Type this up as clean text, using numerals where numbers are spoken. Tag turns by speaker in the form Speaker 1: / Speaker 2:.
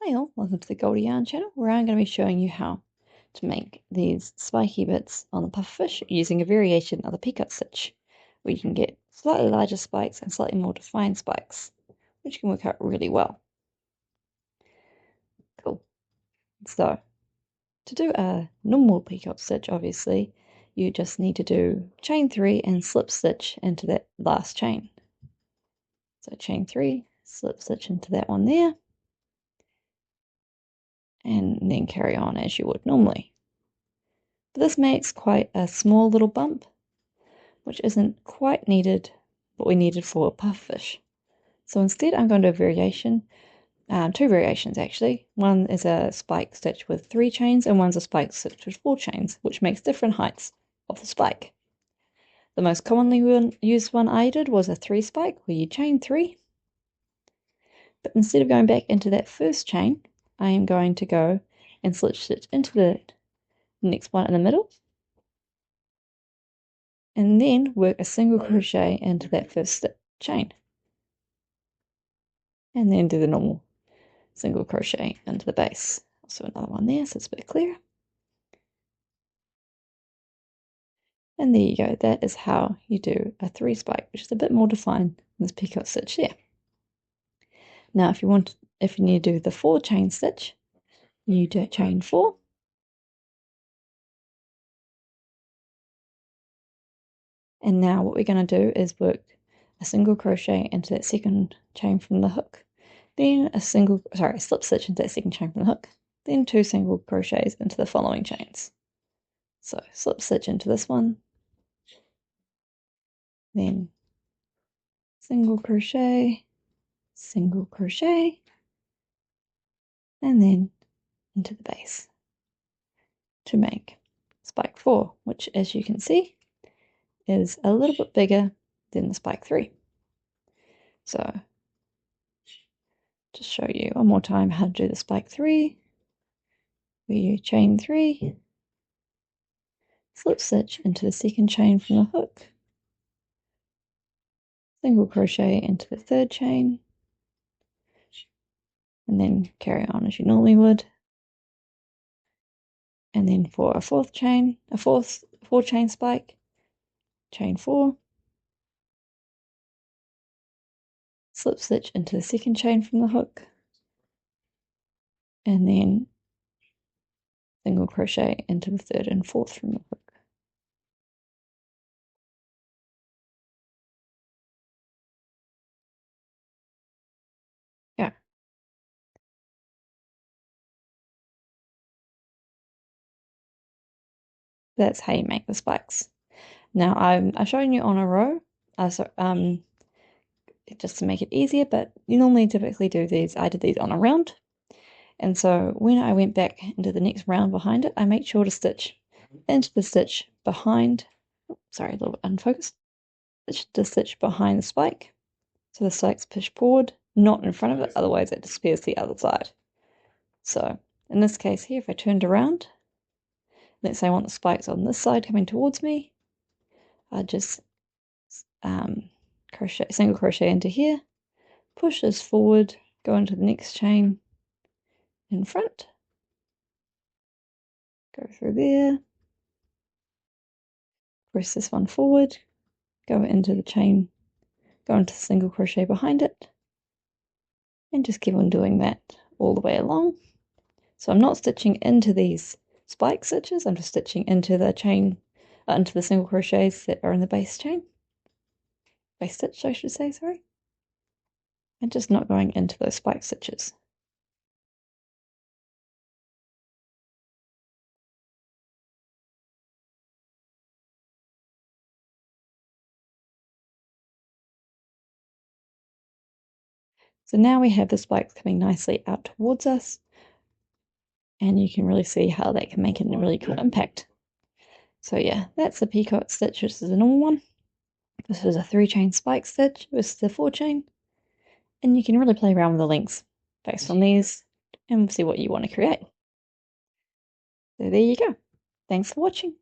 Speaker 1: Hi all, welcome to the Goldie Yarn channel, where I'm going to be showing you how to make these spiky bits on the pufferfish using a variation of the Picot stitch, where you can get slightly larger spikes and slightly more defined spikes, which can work out really well. Cool. So, to do a normal Picot stitch, obviously, you just need to do chain 3 and slip stitch into that last chain. So chain 3, slip stitch into that one there, and then carry on as you would normally. But this makes quite a small little bump, which isn't quite needed, what we needed for a pufferfish. So instead I'm going to do a variation, two variations actually. One is a spike stitch with 3 chains and one's a spike stitch with 4 chains, which makes different heights of the spike. The most commonly used one I did was a 3 spike, where you chain 3. But instead of going back into that first chain, I am going to go and slip stitch into the next one in the middle, and then work a single crochet into that first chain, and then do the normal single crochet into the base. Also another one there, so it's a bit clearer. And there you go. That is how you do a 3 spike, which is a bit more defined than this Picot stitch there. Now if you need to do the 4 chain stitch, you do chain 4, and now what we're going to do is work a single crochet into that second chain from the hook, then a slip stitch into that second chain from the hook, then 2 single crochets into the following chains. So slip stitch into this one, then single crochet, and then into the base to make spike 4, which, as you can see, is a little bit bigger than the spike 3. So just show you one more time how to do the spike 3, where you chain 3, slip stitch into the second chain from the hook, single crochet into the third chain, and then carry on as you normally would. And then for a 4 chain spike, chain 4, slip stitch into the second chain from the hook, and then single crochet into the third and fourth from the hook. Yeah. That's how you make the spikes. Now I've shown you on a row, just to make it easier, but you normally typically do these. I did these on a round, and so when I went back into the next round behind it, I made sure to stitch into the stitch behind. Sorry, a little bit unfocused. The stitch behind the spike, so the spike's pushed forward, not in front of it. Otherwise, it disappears to the other side. So in this case here, if I turned around, let's say I want the spikes on this side coming towards me, I just single crochet into here, push this forward, go into the next chain in front, go through there, press this one forward, go into the chain, go into the single crochet behind it, and just keep on doing that all the way along. So I'm not stitching into these spike stitches, I'm just stitching into the chain, into the single crochets that are in the base chain. Base stitch, I should say, sorry. And just not going into those spike stitches. So now we have the spikes coming nicely out towards us, and you can really see how that can make a really cool impact. So yeah, that's the Picot stitch. This is a normal one. This is a 3 chain spike stitch. This is the 4 chain. And you can really play around with the lengths based on these and see what you want to create. So there you go. Thanks for watching.